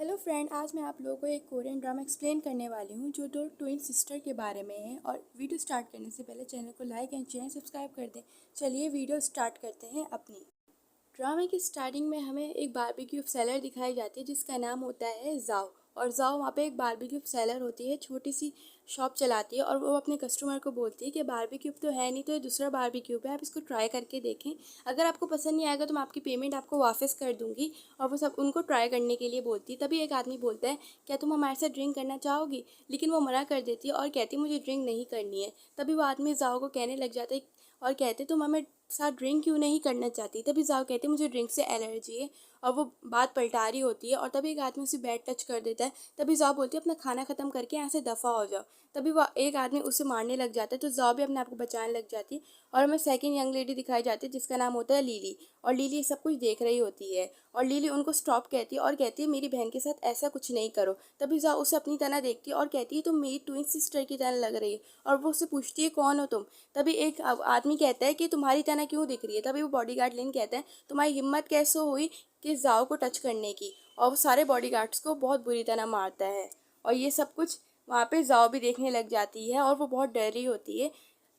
Hello friend, आज मैं आप लोगों को एक कोरियन ड्रामा एक्सप्लेन करने वाली हूँ जो दो ट्विन सिस्टर के बारे में है। और वीडियो स्टार्ट करने से पहले चैनल को लाइक एंड चैनल सब्सक्राइब कर दें। चलिए वीडियो स्टार्ट करते हैं अपनी। ड्रामे की स्टार्टिंग में हमें एक बारबेक्यू सेलर दिखाई जाती है जिसका नाम होता है जाओ। और जाओ वहाँ पे एक बारबेक्यू सेलर होती है, छोटी सी शॉप चलाती है और वो अपने कस्टमर को बोलती है कि बारबेक्यू तो है नहीं, तो ये दूसरा बारबेक्यू है, आप इसको ट्राई करके देखें। अगर आपको पसंद नहीं आएगा तो मैं आपकी पेमेंट आपको वापस कर दूंगी। और वो सब उनको ट्राई करने के लिए बोलती है। तभी एक आदमी बोलता है, क्या तुम हमारे साथ ड्रिंक करना चाहोगी? लेकिन वो मना कर देती है और कहती है मुझे ड्रिंक नहीं करनी है। तभी वो आदमी जाओ को कहने लग जाता है और कहते तुम हमें साथ ड्रिंक क्यों नहीं करना चाहती? तभी जाओ कहते मुझे ड्रिंक से एलर्जी है। और वो बात पलटा रही होती है और तभी एक आदमी उसे बैड टच कर देता है। तभी जाओ बोलती है अपना खाना खत्म करके यहाँ से दफ़ा हो जाओ। तभी वो एक आदमी उसे मारने लग जाता है तो जाओ भी अपने आप को बचाने लग जाती है। और हमें सेकंड यंग लेडी दिखाई जाती है जिसका नाम होता है लीली। और लीली ये सब कुछ देख रही होती है और लीली उनको स्टॉप कहती है और कहती है मेरी बहन के साथ ऐसा कुछ नहीं करो। तभी जाओ उसे अपनी तरह देखती है और कहती है तुम मेरी ट्विन सिस्टर की तरह लग रही है। और वो उससे पूछती है कौन हो तुम? तभी एक आदमी कहता है कि तुम्हारी तरह क्यों दिख रही है? तभी वो बॉडीगार्ड लेन कहता है तुम्हारी हिम्मत कैसे हुई कि जाओ को टच करने की? और वो सारे बॉडीगार्ड्स को बहुत बुरी तरह मारता है। और ये सब कुछ वहाँ पे जाओ भी देखने लग जाती है और वो बहुत डर रही होती है।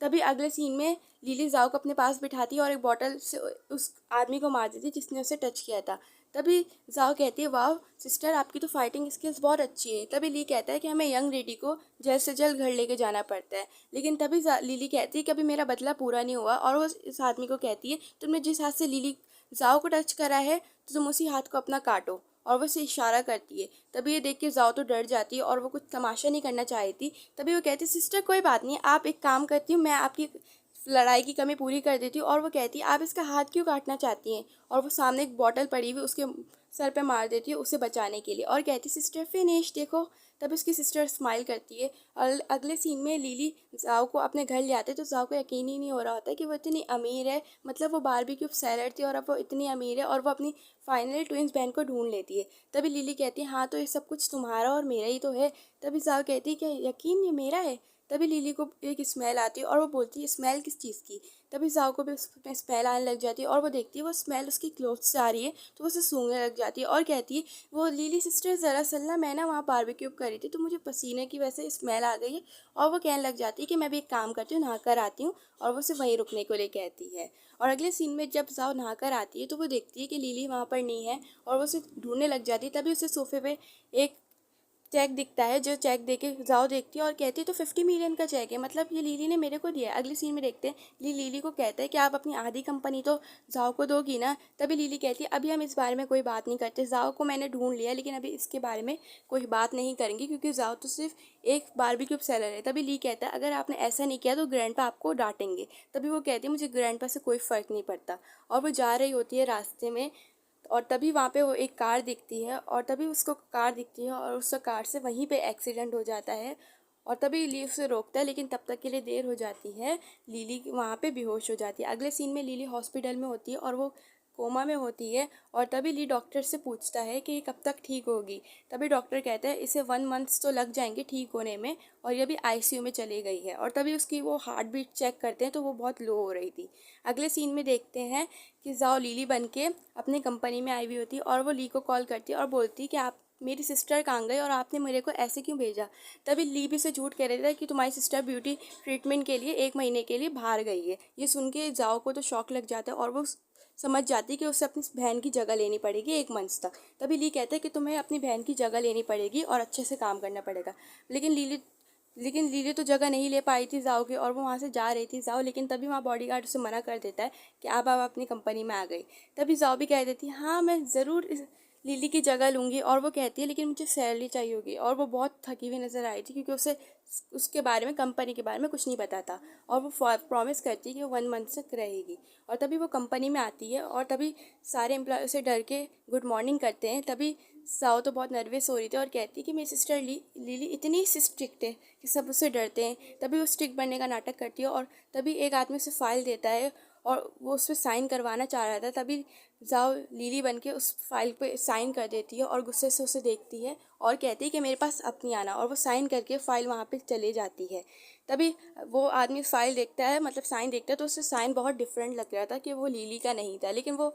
तभी अगले सीन में लिली जाओ को अपने पास बिठाती है और एक बॉटल से उस आदमी को मार देती है जिसने उसे टच किया था। तभी जाओ कहती है वाह सिस्टर, आपकी तो फाइटिंग स्किल्स बहुत अच्छी है। तभी ली कहता है कि हमें यंग लेडी को जल्द से जल्द घर लेके जाना पड़ता है। लेकिन तभी लिली कहती है कि अभी मेरा बदला पूरा नहीं हुआ। और वो इस आदमी को कहती है तुमने जिस हाथ से लिली जाओ को टच करा है तो तुम उसी हाथ को अपना काटो। और वो उसे इशारा करती है। तभी ये देख के जाओ तो डर जाती है और वो कुछ तमाशा नहीं करना चाहती थी। तभी वो कहती है सिस्टर कोई बात नहीं, आप एक काम करती हूँ, मैं आपकी लड़ाई की कमी पूरी कर देती हूँ। और वो कहती है आप इसका हाथ क्यों काटना चाहती हैं? और वो सामने एक बॉटल पड़ी हुई उसके सर पे मार देती है उसे बचाने के लिए और कहती है सिस्टर फिनिश देखो। तब उसकी सिस्टर स्माइल करती है। और अगले सीन में लीली जाओ को अपने घर ले आते हैं तो जाओ को यकीन ही नहीं हो रहा होता कि वो इतनी अमीर है। मतलब वो बारबेक्यू सैलड थी और अब वो इतनी अमीर है और वो अपनी फाइनली ट्विंस बहन को ढूंढ लेती है। तभी लिली कहती है हाँ तो ये सब कुछ तुम्हारा और मेरा ही तो है। तभी जाओ कहती है कि यकीन ये मेरा है। तभी लिली को एक स्मेल आती है और वो बोलती है स्मेल किस चीज़ की? तभी जाओ को भी उसमें स्मेल आने लग जाती है और वो देखती है वो स्मेल उसकी क्लोथ से आ रही है तो वो उसे सूंघने लग जाती है और कहती है वो लिली सिस्टर दरअसल ना मैं ना वहाँ बारबेक्यू करी थी तो मुझे पसीने की वजह से स्मेल आ गई है। और वो कहने लग जाती है कि मैं भी एक काम करती हूँ नहा कर आती हूँ। और वो उसे वहीं रुकने को लिए कहती है। और अगले सीन में जब जाओ नहा कर आती है तो वो देखती है कि लिली वहाँ पर नहीं है और वो उसे ढूंढने लग जाती है। तभी उसे सोफे पे एक चेक दिखता है जो चेक देके जाओ देखती है और कहती है तो 50 मिलियन का चेक है, मतलब ये लीली ने मेरे को दिया है। अगले सीन में देखते हैं लीली को कहता है कि आप अपनी आधी कंपनी तो जाओ को दोगी ना? तभी लीली कहती है अभी हम इस बारे में कोई बात नहीं करते, जाओ को मैंने ढूंढ लिया लेकिन अभी इसके बारे में कोई बात नहीं करेंगे क्योंकि जाओ तो सिर्फ एक बारबेक्यू सेलर है। तभी ली कहता है अगर आपने ऐसा नहीं किया तो ग्रैंडपा आपको डांटेंगे। तभी वो कहती है मुझे ग्रैंडपा से कोई फ़र्क नहीं पड़ता। और वो जा रही होती है रास्ते में और तभी वहाँ पे वो एक कार दिखती है और तभी उसको कार दिखती है और उस कार से वहीं पे एक्सीडेंट हो जाता है। और तभी ली उसे रोकता है लेकिन तब तक के लिए देर हो जाती है। लिली वहाँ पे बेहोश हो जाती है। अगले सीन में लिली हॉस्पिटल में होती है और वो कोमा में होती है। और तभी ली डॉक्टर से पूछता है कि ये कब तक ठीक होगी? तभी डॉक्टर कहता है इसे 1 मंथ तो लग जाएंगे ठीक होने में और ये भी आईसीयू में चली गई है। और तभी उसकी वो हार्ट बीट चेक करते हैं तो वो बहुत लो हो रही थी। अगले सीन में देखते हैं कि जाओ लीली बन के अपनी कंपनी में आई हुई होती है और वो ली को कॉल करती है और बोलती है कि आप मेरी सिस्टर कहाँ गई और आपने मेरे को ऐसे क्यों भेजा? तभी ली भी से झूठ कह रही था कि तुम्हारी सिस्टर ब्यूटी ट्रीटमेंट के लिए 1 महीने के लिए बाहर गई है। ये सुन के जाओ को तो शौक लग जाता है और वो समझ जाती है कि उसे अपनी बहन की जगह लेनी पड़ेगी 1 मंथ तक। तभी ली कहता है कि तुम्हें अपनी बहन की जगह लेनी पड़ेगी और अच्छे से काम करना पड़ेगा। लेकिन लीली तो जगह नहीं ले पाई थी जाओ की और वो वहाँ से जा रही थी जाओ, लेकिन तभी वहाँ बॉडीगार्ड उसे मना कर देता है कि अब आप अपनी कंपनी में आ गई। तभी जाओ भी कह देती है हाँ मैं ज़रूर लिली की जगह लूँगी। और वो कहती है लेकिन मुझे सैलरी चाहिए होगी। और वो बहुत थकी हुई नज़र आई थी क्योंकि उसे उसके बारे में कंपनी के बारे में कुछ नहीं पता था। और वो प्रॉमिस करती है कि वो 1 मंथ तक रहेगी। और तभी वो कंपनी में आती है और तभी सारे एम्प्लॉय उसे डर के गुड मॉर्निंग करते हैं। तभी साओ तो बहुत नर्वस हो रही थी और कहती है कि मेरी सिस्टर लिली इतनी स्ट्रिक्ट है कि सब उससे डरते हैं। तभी वो स्ट्रिक्ट बनने का नाटक करती है और तभी एक आदमी उसे फाइल देता है और वो उस पर साइन करवाना चाह रहा था। तभी जाओ लीली बन के उस फाइल पे साइन कर देती है और गुस्से से उसे देखती है और कहती है कि मेरे पास अब नहीं आना। और वो साइन करके फाइल वहाँ पे चले जाती है। तभी वो आदमी फाइल देखता है, मतलब साइन देखता है, तो उससे साइन बहुत डिफरेंट लग रहा था कि वो लीली का नहीं था। लेकिन वो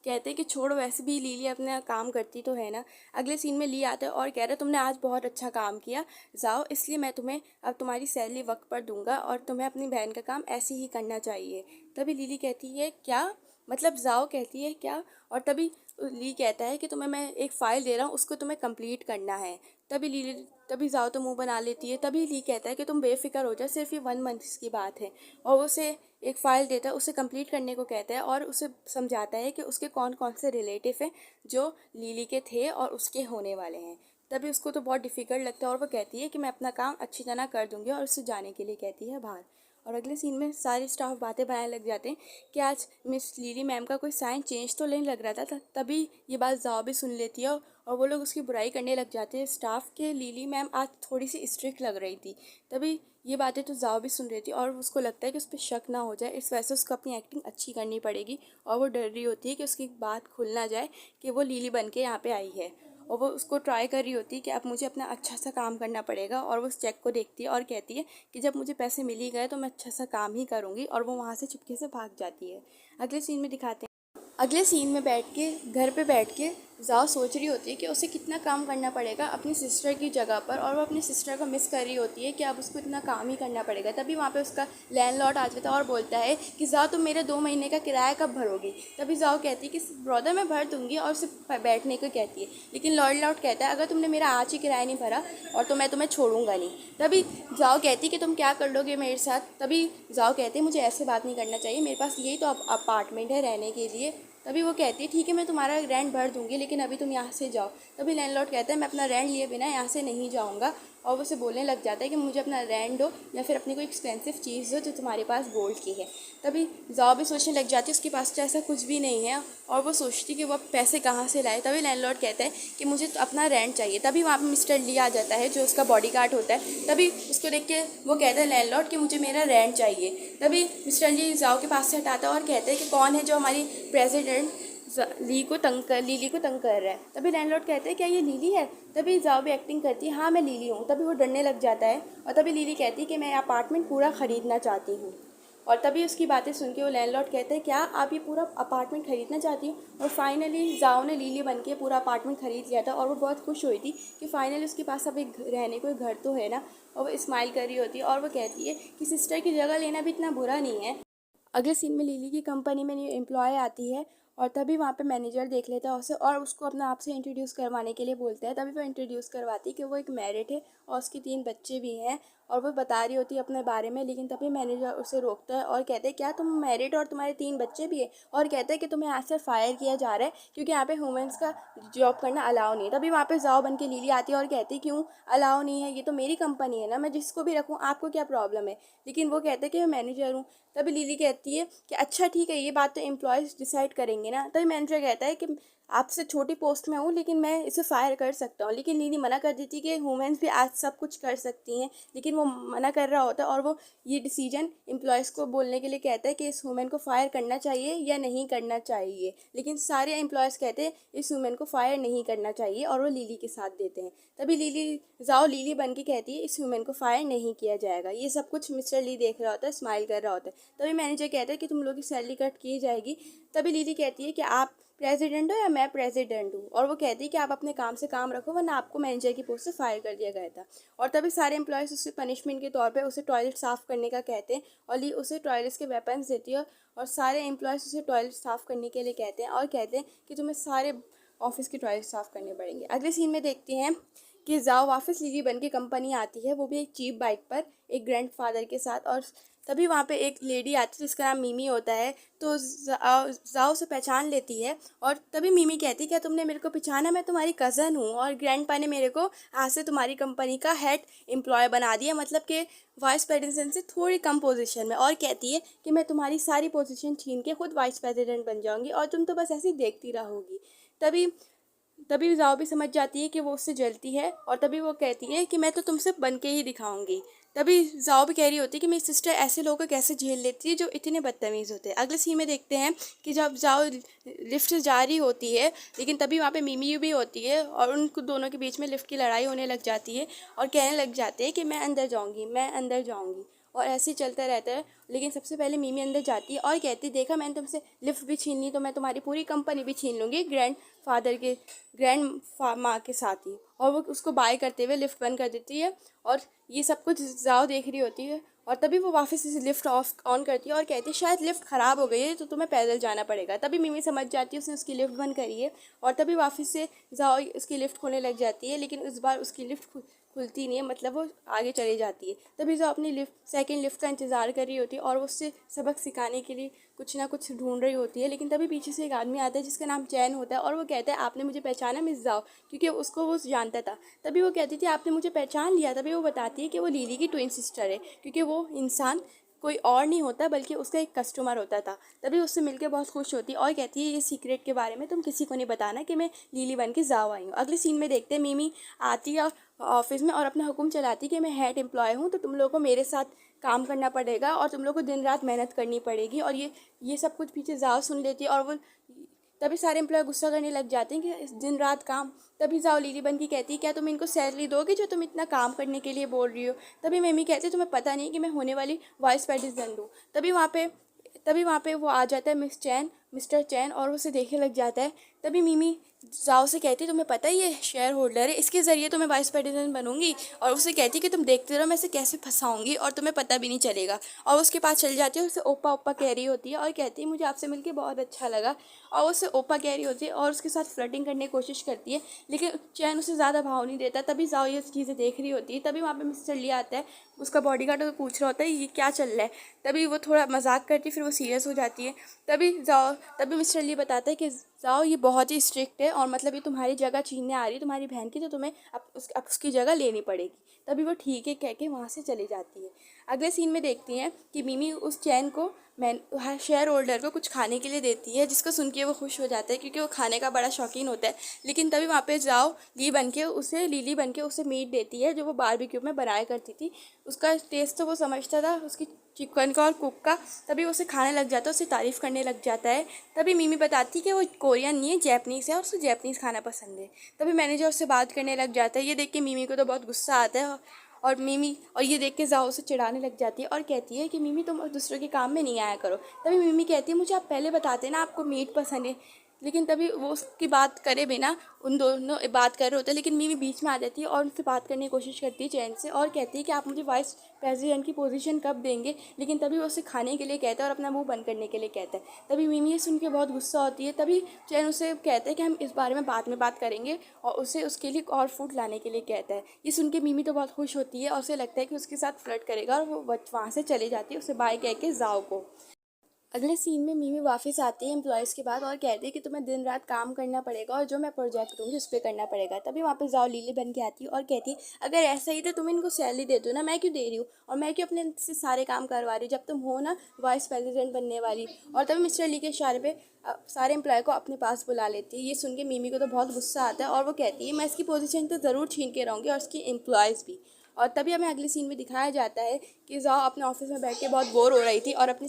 कहते हैं कि छोड़ो, वैसे भी लीली अपना काम करती तो है ना। अगले सीन में ली आता है और कह रहा है तुमने आज बहुत अच्छा काम किया, जाओ, इसलिए मैं तुम्हें अब तुम्हारी सैलरी वक्त पर दूंगा और तुम्हें अपनी बहन का काम ऐसे ही करना चाहिए। तभी लीली कहती है क्या, मतलब जाओ कहती है क्या। और तभी ली कहता है कि तुम्हें मैं एक फ़ाइल दे रहा हूँ, उसको तुम्हें कंप्लीट करना है। तभी लीली तभी जाओ तो मुंह बना लेती है। तभी ली कहता है कि तुम बेफिक्र हो जाओ, सिर्फ ये 1 मंथ की बात है। और वो उसे एक फ़ाइल देता है, उसे कंप्लीट करने को कहता है और उसे समझाता है कि उसके कौन कौन से रिलेटिव हैं जो लीली के थे और उसके होने वाले हैं। तभी उसको तो बहुत डिफ़िकल्ट लगता है और वो कहती है कि मैं अपना काम अच्छी तरह कर दूंगी और उससे जाने के लिए कहती है बाहर। और अगले सीन में सारे स्टाफ बातें बनाने लग जाते हैं कि आज मिस लीली मैम का कोई साइन चेंज तो नहीं लग रहा था। तभी ये बात जाओ भी सुन लेती है और वो लोग उसकी बुराई करने लग जाते हैं स्टाफ के, लीली मैम आज थोड़ी सी स्ट्रिक्ट लग रही थी। तभी ये बातें तो जाओ भी सुन रही थी और उसको लगता है कि उस पर शक ना हो जाए, इस वजह से उसको अपनी एक्टिंग अच्छी करनी पड़ेगी। और वो डर रही होती है कि उसकी बात खुल ना जाए कि वो लीली बन के यहाँ पे आई है। और वो उसको ट्राई कर रही होती है कि अब मुझे अपना अच्छा सा काम करना पड़ेगा। और वो उस चेक को देखती है और कहती है कि जब मुझे पैसे मिल ही गए तो मैं अच्छा सा काम ही करूँगी। और वो वहाँ से चुपके से भाग जाती है। अगले सीन में दिखाते हैं, अगले सीन में बैठ के घर पे बैठ के जाओ सोच रही होती है कि उसे कितना काम करना पड़ेगा अपनी सिस्टर की जगह पर। और वो अपनी सिस्टर को मिस कर रही होती है कि अब उसको इतना काम ही करना पड़ेगा। तभी वहाँ पे उसका लैंडलॉर्ड आ जाता है और बोलता है कि जाओ तुम मेरे 2 महीने का किराया कब भरोगी। तभी जाओ कहती है कि ब्रदर मैं भर दूंगी और उसे बैठने को कहती है। लेकिन लॉर्ड कहता है अगर तुमने मेरा आज ही किराया नहीं भरा और तो मैं तुम्हें छोड़ूंगा नहीं। तभी जाओ कहती है कि तुम क्या कर लोगे मेरे साथ। तभी जाओ कहती है मुझे ऐसे बात नहीं करना चाहिए, मेरे पास यही तो अपार्टमेंट है रहने के लिए। तभी वो कहती है ठीक है मैं तुम्हारा रेंट भर दूंगी, लेकिन अभी तुम यहाँ से जाओ। तभी लैंडलॉर्ड कहता है मैं अपना रेंट लिए बिना यहाँ से नहीं जाऊँगा। और वो उसे बोलने लग जाता है कि मुझे अपना रेंट दो या फिर अपनी कोई एक्सपेंसिव चीज़ दो जो तुम्हारे पास गोल्ड की है। तभी जाओ भी सोचने लग जाती है उसके पास तो ऐसा कुछ भी नहीं है और वो सोचती कि वो अब पैसे कहाँ से लाए। तभी लैंडलॉर्ड कहता है कि मुझे तो अपना रेंट चाहिए। तभी वहाँ पर मिस्टर ली आ जाता है जो उसका बॉडीगार्ड होता है। तभी उसको देख के वो कहता है लैंडलॉर्ड कि मुझे मेरा रेंट चाहिए। तभी मिस्टर ली जाओ के पास से हटाता है और कहता है कि कौन है जो हमारी प्रेसिडेंट लीली को तंग कर रहा है। तभी लैंडलॉर्ड कहते हैं क्या ये लीली है। तभी जाओ भी एक्टिंग करती है हाँ मैं लीली हूँ। तभी वो डरने लग जाता है और तभी लीली कहती है कि मैं अपार्टमेंट पूरा ख़रीदना चाहती हूँ। और तभी उसकी बातें सुन के वो लैंडलॉर्ड कहते हैं क्या आप ये पूरा अपार्टमेंट ख़रीदना चाहती हो। और फाइनली जाओ ने लीली बन के पूरा अपार्टमेंट ख़रीद लिया था और वो बहुत खुश हुई थी कि फाइनली उसके पास अब एक रहने को एक घर तो है ना। और वो स्माइल कर रही होती है और वो कहती है कि सिस्टर की जगह लेना भी इतना बुरा नहीं है। अगले सीन में लिली की कंपनी में न्यू एम्प्लॉय आती है और तभी वहाँ पे मैनेजर देख लेता है उसे और उसको अपना आप से इंट्रोड्यूस करवाने के लिए बोलता है। तभी वो इंट्रोड्यूस करवाती है कि वो एक मैरिड है और उसके 3 बच्चे भी हैं। और वो बता रही होती है अपने बारे में, लेकिन तभी मैनेजर उसे रोकता है और कहते हैं क्या तुम मैरिड और तुम्हारे 3 बच्चे भी हैं। और कहते हैं कि तुम्हें आज से फायर किया जा रहा है क्योंकि यहाँ पे वुमेंस का जॉब करना अलाउ नहीं है। तभी वहाँ पे जाओ बन के लिली आती है और कहती है क्यों अलाउ नहीं है, ये तो मेरी कंपनी है ना, मैं जिसको भी रखूँ, आपको क्या प्रॉब्लम है। लेकिन वो कहते हैं कि मैं मैनेजर हूँ। तभी लिली कहती है कि अच्छा ठीक है ये बात तो एम्प्लॉयज़ डिसाइड करेंगे ना। तभी मैनेजर कहता है कि आपसे छोटी पोस्ट में हूँ लेकिन मैं इसे फायर कर सकता हूँ। लेकिन लिली मना कर देती कि वुमेन्स भी आज सब कुछ कर सकती हैं। लेकिन वो मना कर रहा होता है और वो ये डिसीजन एम्प्लॉयज़ को बोलने के लिए कहता है कि इस वुमेन को फायर करना चाहिए या नहीं करना चाहिए। लेकिन सारे एम्प्लॉयज़ कहते हैं इस वुमेन को फायर नहीं करना चाहिए और वो लिली के साथ देते हैं। तभी लिली बन के कहती है इस वुमेन को फायर नहीं किया जाएगा। ये सब कुछ मिस्टर ली देख रहा होता है, स्माइल कर रहा होता है। तभी मैनेजर कहता है कि तुम लोग की सैलरी कट की जाएगी। तभी लिली कहती है कि आप प्रेसिडेंट हो या मैं प्रेसिडेंट हूँ। और वो कहती है कि आप अपने काम से काम रखो वरना आपको मैनेजर की पोस्ट से फायर कर दिया गया था। और तभी सारे एम्प्लॉयज़ उसे पनिशमेंट के तौर पे उसे टॉयलेट साफ़ करने का कहते हैं और ली उसे टॉयलेट्स के वेपन्स देती है। और सारे एम्प्लॉयज़ उसे टॉयलेट साफ़ करने के लिए कहते हैं और कहते हैं कि तुम्हें सारे ऑफिस के टॉयलेट साफ़ करने पड़ेंगे। अगले सीन में देखते हैं कि जाओ वापस लिली बन के कंपनी आती है, वो भी एक चीप बाइक पर एक ग्रैंडफादर के साथ। और तभी वहाँ पे एक लेडी आती है जिसका नाम मिमी होता है। तो जाओ से पहचान लेती है और तभी मिमी कहती है क्या तुमने मेरे को पहचाना, मैं तुम्हारी कज़न हूँ और ग्रैंडपा ने मेरे को आज से तुम्हारी कंपनी का हेड एम्प्लॉय बना दिया, मतलब कि वाइस प्रेसिडेंट से थोड़ी कम पोजीशन में। और कहती है कि मैं तुम्हारी सारी पोजीशन छीन के खुद वाइस प्रेसिडेंट बन जाऊँगी और तुम तो बस ऐसे ही देखती रहोगी। तभी तभी जाओ भी समझ जाती है कि वो उससे जलती है और तभी वो कहती है कि मैं तो तुमसे बन के ही दिखाऊंगी। तभी जाओ भी कह रही होती है कि मेरी सिस्टर ऐसे लोगों को कैसे झेल लेती है जो इतने बदतमीज़ होते हैं। अगले सीन में देखते हैं कि जब जाओ लिफ्ट से जा रही होती है, लेकिन तभी वहाँ पे मिमी भी होती है और उन दोनों के बीच में लिफ्ट की लड़ाई होने लग जाती है और कहने लग जाते हैं कि मैं अंदर जाऊँगी, मैं अंदर जाऊँगी। और ऐसे ही चलता रहता है। लेकिन सबसे पहले मीमी अंदर जाती है और कहती है, देखा मैंने तुमसे लिफ्ट भी छीन ली तो मैं तुम्हारी पूरी कंपनी भी छीन लूँगी ग्रैंड माँ के साथ ही। और वो उसको बाय करते हुए लिफ्ट बंद कर देती है और ये सब कुछ जाओ देख रही होती है। और तभी वो वापस से लिफ्ट ऑफ ऑन करती है और कहती है, शायद लिफ्ट ख़राब हो गई है तो तुम्हें पैदल जाना पड़ेगा। तभी मिमी समझ जाती है उसने उसकी लिफ्ट बंद करी है और तभी वापस से जाओ उसकी लिफ्ट खोलने लग जाती है। लेकिन इस बार उसकी लिफ्ट खुलती नहीं है, मतलब वो आगे चली जाती है। तभी जो अपनी सेकंड लिफ्ट का इंतज़ार कर रही होती है और वो उससे सबक सिखाने के लिए कुछ ना कुछ ढूंढ रही होती है। लेकिन तभी पीछे से एक आदमी आता है जिसका नाम चैन होता है और वो कहता है, आपने मुझे पहचाना मिस जाओ, क्योंकि उसको वो जानता था। तभी वो कहती थी, आपने मुझे पहचान लिया। तभी वो बताती है कि वो लिली की ट्विन सिस्टर है, क्योंकि वो इंसान कोई और नहीं होता बल्कि उसका एक कस्टमर होता था। तभी उससे मिलकर बहुत खुश होती है और कहती है, ये सीक्रेट के बारे में तुम किसी को नहीं बताना कि मैं लिली बन के जाओ आई हूँ। अगले सीन में देखते हैं मिमी आती है ऑफिस में और अपना हुक्म चलाती कि मैं हेड एम्प्लॉय हूँ तो तुम लोगों को मेरे साथ काम करना पड़ेगा और तुम लोगों को दिन रात मेहनत करनी पड़ेगी। और ये सब कुछ पीछे जाओ सुन लेती है और वो तभी सारे एम्प्लॉय गुस्सा करने लग जाते हैं कि दिन रात काम। तभी जाओ लिली बन की कहती है, क्या तुम इनको सैलरी दोगे जो तुम इतना काम करने के लिए बोल रही हो। तभी मेमी कहती है, तुम्हें पता नहीं कि मैं होने वाली वाइस प्रेसिडेंट हूँ। तभी वहाँ पे वो आ जाता है मिस्टर चैन और उसे देखने लग जाता है। तभी मिमी जाओ से कहती है, तुम्हें पता है ये शेयर होल्डर है, इसके ज़रिए तो मैं वाइस प्रेसिडेंट बनूंगी। और उसे कहती है कि तुम देखते रहो मैं इसे कैसे फंसाऊंगी और तुम्हें पता भी नहीं चलेगा। और उसके पास चली जाती है, उसे ओपा ओपा कह रही होती है और कहती है, मुझे आपसे मिलकर बहुत अच्छा लगा। और उसे ओपा कह रही होती है और उसके साथ फ्लर्टिंग करने की कोशिश करती है, लेकिन चैन उसे ज़्यादा भाव नहीं देता। तभी जाओ ये चीज़ें देख रही होती है। तभी वहाँ पे मिस्टर ली आता है, उसका बॉडीगार्ड तो पूछ रहा होता है ये क्या चल रहा है। तभी वो थोड़ा मजाक करती है, फिर वो सीरियस हो जाती है। तभी मिस्टर ली बताता है कि जाओ ये बहुत ही स्ट्रिक्ट है और मतलब ये तुम्हारी जगह छीनने आ रही है तुम्हारी बहन की, तो तुम्हें अब उसकी जगह लेनी पड़ेगी। तभी वो ठीक है कह के वहाँ से चली जाती है। अगले सीन में देखती हैं कि मिमी उस चैन को शेयर होल्डर को कुछ खाने के लिए देती है, जिसको सुन के वो खुश हो जाता है क्योंकि वो खाने का बड़ा शौकीन होता है। लेकिन तभी वहाँ पे जाओ लिली बन के उसे मीट देती है जो वो बारबेक्यू में बनाया करती थी। उसका टेस्ट तो वो समझता था उसकी चिकन का और कुक का। तभी उसे खाने लग जाता है, उसे तारीफ़ करने लग जाता है। तभी मिमी बताती कि वो कोरियन नहीं है, जैपनीज़ है और उसे जैपनीज़ खाना पसंद है। तभी मैनेजर उससे बात करने लग जाता है। ये देख के मिमी को तो बहुत गुस्सा आता है और ये देख के जाओ उसे चिढ़ाने लग जाती है और कहती है कि मिमी तुम दूसरों के काम में नहीं आया करो। तभी मिमी कहती है, मुझे आप पहले बताते ना आपको मीट पसंद है। लेकिन तभी वो उसकी बात करे बिना उन दोनों बात कर रहे होते हैं, लेकिन मिमी बीच में आ जाती है और उनसे बात करने की कोशिश करती है चैन से और कहती है कि आप मुझे वाइस प्रेसिडेंट की पोजीशन कब देंगे। लेकिन तभी वो उसे खाने के लिए कहता है और अपना मुंह बंद करने के लिए कहता है। तभी मिमी ये सुन के बहुत गुस्सा होती है। तभी चैन उसे कहता है कि हम इस बारे में बाद में बात करेंगे और उसे उसके लिए और फूड लाने के लिए कहता है। ये सुन के मिमी तो बहुत खुश होती है और उसे लगता है कि उसके साथ फ्लर्ट करेगा और वो वहाँ से चली जाती है उसे बाय कह के जाओ को। अगले सीन में मिमी वापस आती है एम्प्लॉयज़ के बाद और कहती है कि तुम्हें दिन रात काम करना पड़ेगा और जो मैं प्रोजेक्ट दूँगी उस पर करना पड़ेगा। तभी वापस जाओ लिली बन के आती है और कहती है, अगर ऐसा ही तो तुम इनको सैलरी दे दो ना, मैं क्यों दे रही हूँ और मैं क्यों अपने से सारे काम करवा रही हूँ जब तुम हो ना वाइस प्रेसिडेंट बनने वाली। और तभी मिस्टर ली के इशारे पे सारे एम्प्लॉय को अपने पास बुला लेती है। ये सुन के मिमी को तो बहुत गुस्सा आता है और वो कहती है, मैं इसकी पोजीशन तो ज़रूर छीन के रहूँगी और इसकी एम्प्लॉयज़ भी। और तभी हमें अगले सीन में दिखाया जाता है कि जाओ अपने ऑफिस में बैठ के बहुत बोर हो रही थी और अपनी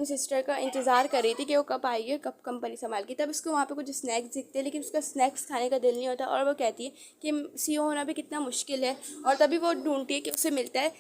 सिस्टर का इंतज़ार कर रही थी कि वो कब आएगी, कब कंपनी संभाल की। तब उसको वहाँ पे कुछ स्नैक्स दिखते हैं, लेकिन उसका स्नैक्स खाने का दिल नहीं होता और वो कहती है कि सीईओ होना भी कितना मुश्किल है। और तभी वो ढूंढती है कि उसे मिलता है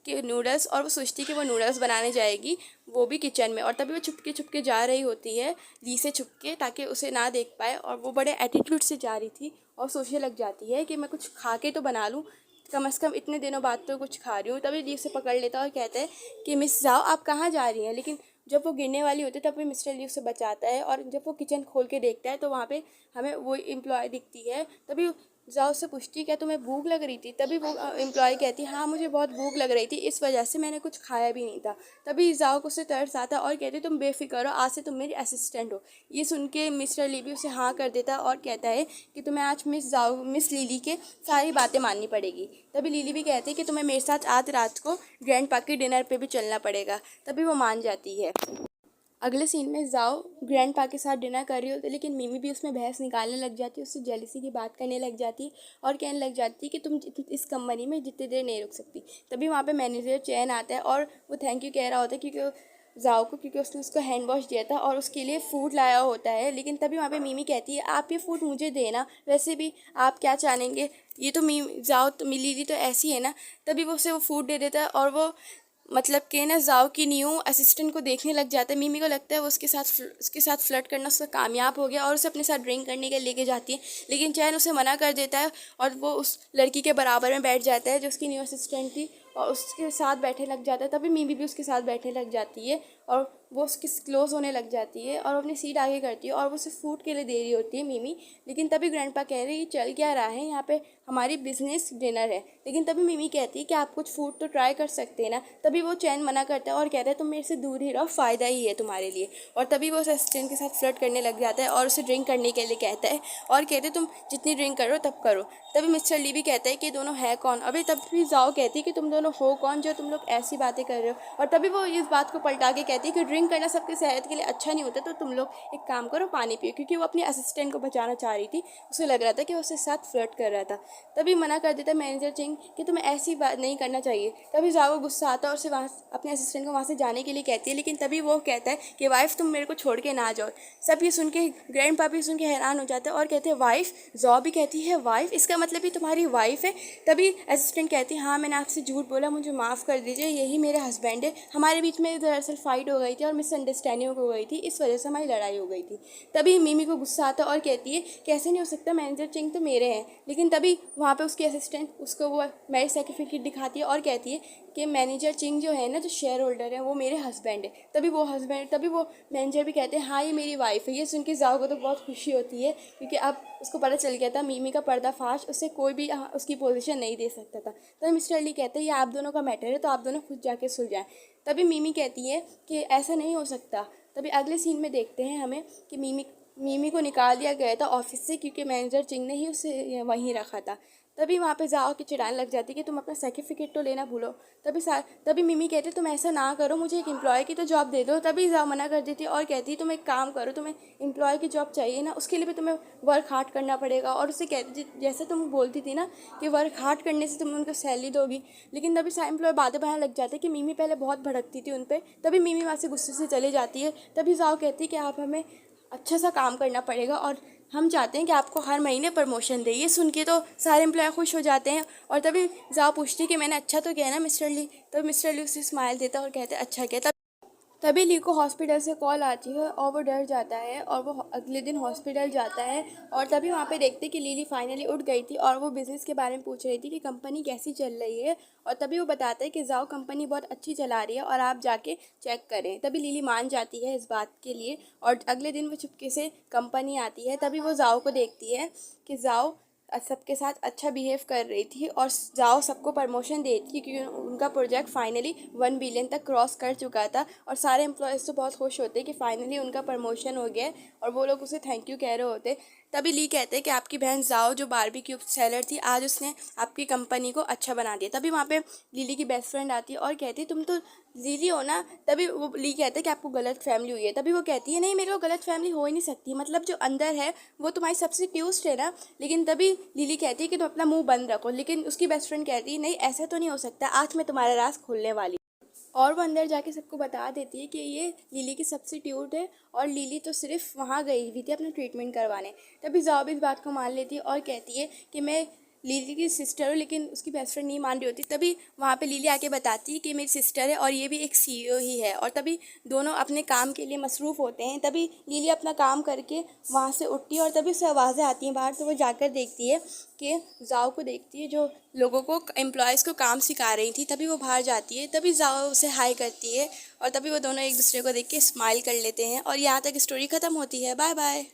कि नूडल्स, और वो सोचती है कि वो नूडल्स बनाने जाएगी, वो भी किचन में। और तभी वो छुपके जा रही होती है ली से छुपके, ताकि उसे ना देख पाए। और वो बड़े एटीट्यूड से जा रही थी और सोचने लग जाती है कि मैं कुछ खा के तो बना लूँ, कम से कम इतने दिनों बाद तो कुछ खा रही हूँ। तभी ली उसे पकड़ लेता है और कहता है कि मिस जाओ आप कहाँ जा रही हैं। लेकिन जब वो गिरने वाली होती है तब भी मिस्टर ली उसे बचाता है। और जब वो किचन खोल के देखता है तो वहाँ पे हमें वो एम्प्लॉय दिखती है। तभी जाओ उससे पूछती है, क्या तुम्हें भूख लग रही थी। तभी वो एम्प्लॉय कहती है, हाँ मुझे बहुत भूख लग रही थी, इस वजह से मैंने कुछ खाया भी नहीं था। तभी जाओ को उसे तरस आता है और कहती, तुम बेफिक्र हो, आज से तुम मेरी असिस्टेंट हो। ये सुन के मिस्टर ली भी उसे हाँ कर देता और कहता है कि तुम्हें आज मिस लिली के सारी बातें माननी पड़ेगी। तभी लिली भी कहती है कि तुम्हें मेरे साथ आज रात को ग्रैंड पा के डिनर पे भी चलना पड़ेगा। तभी वो मान जाती है। अगले सीन में जाओ ग्रैंड पा के साथ डिनर कर रही होती है, लेकिन मिमी भी उसमें बहस निकालने लग जाती है, उससे जेलसी की बात करने लग जाती है और कहने लग जाती है कि तुम इस कंपनी में जितनी देर नहीं रुक सकती। तभी वहाँ पे मैनेजर चैन आता है और वो थैंक यू कह रहा होता है क्योंकि जाओ को, क्योंकि उसने उसको हैंड वॉश दिया था और उसके लिए फूड लाया होता है। लेकिन तभी वहाँ पे मीमी कहती है आप ये फूड मुझे देना, वैसे भी आप क्या चाहेंगे, ये तो मी जाओ तो लीली तो ऐसी है ना। तभी वो उसे वो फूड दे देता है और वो मतलब कि ना जाओ की न्यू असिस्टेंट को देखने लग जाता है। मिमी को लगता है वो उसके साथ फ्लर्ट करना उसका कामयाब हो गया और उसे अपने साथ ड्रिंक करने के लिए लेके जाती है। लेकिन चैन उसे मना कर देता है और वो उस लड़की के बराबर में बैठ जाता है जो उसकी न्यू असिस्टेंट थी, और उसके साथ बैठने लग जाता है। तभी मिमी भी उसके साथ बैठने लग जाती है और वो उसके क्लोज होने लग जाती है और अपनी सीट आगे करती है और वो उसे फूड के लिए दे रही होती है मिमी। लेकिन तभी ग्रैंडपा कह रहे हैं ये चल क्या रहा है, यहाँ पे हमारी बिजनेस डिनर है। लेकिन तभी मिमी कहती है कि आप कुछ फूड तो ट्राई कर सकते हैं ना। तभी वो चैन मना करता है और कहता है तुम मेरे से दूर ही रहो, फ़ायदा ही है तुम्हारे लिए। और तभी वो उस असिस्टेंट के साथ फ्लर्ट करने लग जाता है और उसे ड्रिंक करने के लिए कहता है और कहते तुम जितनी ड्रिंक करो तब करो। तभी मिस्टर ली भी कहता है कि दोनों है कौन। अभी तब भी जाओ कहती है कि तुम दोनों हो कौन जो तुम लोग ऐसी बातें कर रहे हो। और तभी वो इस बात को पलटा के कहती है कि ड्रिंक करना सबकी सेहत के लिए अच्छा नहीं होता, तो तुम लोग एक काम करो पानी पियो, क्योंकि वो अपनी असिस्टेंट को बचाना चाह रही थी। उसे लग रहा था कि वो उसके साथ फ्लर्ट कर रहा था। तभी मना कर देता मैनेजर चिंग कि तुम्हें ऐसी बात नहीं करना चाहिए। तभी जाओ गुस्सा आता है और उसे वहाँ अपने असिस्टेंट को वहाँ से जाने के लिए कहती है। लेकिन तभी वो कहता है कि वाइफ तुम मेरे को छोड़ के ना जाओ। सब ये सुन के ग्रैंड पापी सुन के हैरान हो जाते हैं और कहते हैं वाइफ। जॉ भी कहती है वाइफ, इसका मतलब ही तुम्हारी वाइफ है। तभी असिस्टेंट कहती है हाँ मैंने आपसे झूठ बोला, मुझे माफ़ कर दीजिए, यही मेरे हस्बैंड है। हमारे बीच में दरअसल फाइट हो गई थी और मिसअंडरस्टैंडिंग हो गई थी, इस वजह से हमारी लड़ाई हो गई थी। तभी मिमी को गुस्सा आता और कहती है कैसे नहीं हो सकता, मैनेजर चिंग तो मेरे हैं। लेकिन तभी वहाँ पे उसकी असिस्टेंट उसको वो मैरिज सर्टिफिकेट दिखाती है और कहती है कि मैनेजर चिंग जो है ना, जो शेयर होल्डर है, वो मेरे हस्बैंड है। तभी वो मैनेजर भी कहते हैं हाँ ये मेरी वाइफ है। ये सुन के जाओ को तो बहुत खुशी होती है, क्योंकि अब उसको पता चल गया था मिमी का पर्दाफाश, उससे कोई भी उसकी पोजीशन नहीं दे सकता था। तो मिस्टर ली कहते हैं ये आप दोनों का मैटर है, तो आप दोनों खुद जाके सुलझाएं। तभी मिमी कहती है कि ऐसा नहीं हो सकता। तभी अगले सीन में देखते हैं हमें कि मिमी को निकाल दिया गया था ऑफिस से, क्योंकि मैनेजर चिंग ने ही उसे वहीं रखा था। तभी वहाँ पे जाओ कि चिढ़ाने लग जाती कि तुम अपना सर्टिफिकेट तो लेना भूलो। तभी मिमी कहती तुम ऐसा ना करो, मुझे एक एम्प्लॉय की तो जॉब दे दो। तभी जाओ मना कर देती और कहती तुम एक काम करो, तुम्हें एम्प्लॉय की जॉब चाहिए ना, उसके लिए भी तुम्हें वर्क हार्ड करना पड़ेगा। और उससे कहती जैसे तुम बोलती थी ना कि वर्क हार्ड करने से तुम उनको सैलरी दोगी। लेकिन तभी सारे एम्प्लॉय बातें बनाने लग जाते कि मिमी पहले बहुत भड़कती थी उन पर। तभी मिमी वहाँ से गुस्से से चली जाती है। तभी जाओ कहती कि आप हमें अच्छा सा काम करना पड़ेगा और हम चाहते हैं कि आपको हर महीने प्रमोशन दे। ये सुन के तो सारे एम्प्लॉय खुश हो जाते हैं। और तभी जाओ पूछती कि मैंने अच्छा तो किया ना मिस्टर ली। तभी मिस्टर ली उसे स्माइल देता और कहते अच्छा किया। तभी ली को हॉस्पिटल से कॉल आती है और वो डर जाता है और वो अगले दिन हॉस्पिटल जाता है। और तभी वहाँ पे देखते कि लीली फाइनली उठ गई थी और वो बिज़नेस के बारे में पूछ रही थी कि कंपनी कैसी चल रही है। और तभी वो बताता है कि जाओ कंपनी बहुत अच्छी चला रही है और आप जाके चेक करें। तभी लीली मान जाती है इस बात के लिए और अगले दिन वो चुपके से कंपनी आती है। तभी वो जाओ को देखती है कि जाओ सबके साथ अच्छा बिहेव कर रही थी और जाओ सबको प्रमोशन दे थी, क्योंकि उनका प्रोजेक्ट फाइनली 1 बिलियन तक क्रॉस कर चुका था। और सारे एम्प्लॉयज़ तो बहुत खुश होते कि फाइनली उनका प्रमोशन हो गया और वो लोग उसे थैंक यू कह रहे होते। तभी ली कहते हैं कि आपकी बहन जाओ जो बारबेक्यू सेलर थी, आज उसने आपकी कंपनी को अच्छा बना दिया। तभी वहाँ पे लिली की बेस्ट फ्रेंड आती है और कहती है तुम तो लिली हो ना। तभी वो ली कहते हैं कि आपको गलत फैमिली हुई है। तभी वो कहती है नहीं मेरे को गलत फैमिली हो ही नहीं सकती, मतलब जो अंदर है वो तुम्हारी सब्स्टिट्यूट है ना। लेकिन तभी लिली कहती है कि तुम अपना मुंह बंद रखो। लेकिन उसकी बेस्ट फ्रेंड कहती है नहीं ऐसा तो नहीं हो सकता, आज मैं तुम्हारा राज खोलने वाली। और वो अंदर जाके सबको बता देती है कि ये लिली की सब्स्टिट्यूट है और लिली तो सिर्फ वहाँ गई हुई थी अपना ट्रीटमेंट करवाने। तभी जाओ भी इस बात को मान लेती है और कहती है कि मैं लिली की सिस्टर हूँ। लेकिन उसकी बेस्ट फ्रेंड नहीं मान रही होती। तभी वहाँ पे लिली आके बताती है कि मेरी सिस्टर है और ये भी एक सीईओ ही है। और तभी दोनों अपने काम के लिए मसरूफ़ होते हैं। तभी लिली अपना काम करके वहाँ से उठती है और तभी उसे आवाज़ें आती हैं बाहर। तो वो जाकर देखती है कि जाओ को देखती है जो लोगों को एम्प्लॉयज़ को काम सिखा रही थी। तभी वो बाहर जाती है। तभी जाओ उसे हाई करती है और तभी वो दोनों एक दूसरे को देख के स्माइल कर लेते हैं और यहाँ तक स्टोरी ख़त्म होती है। Bye bye.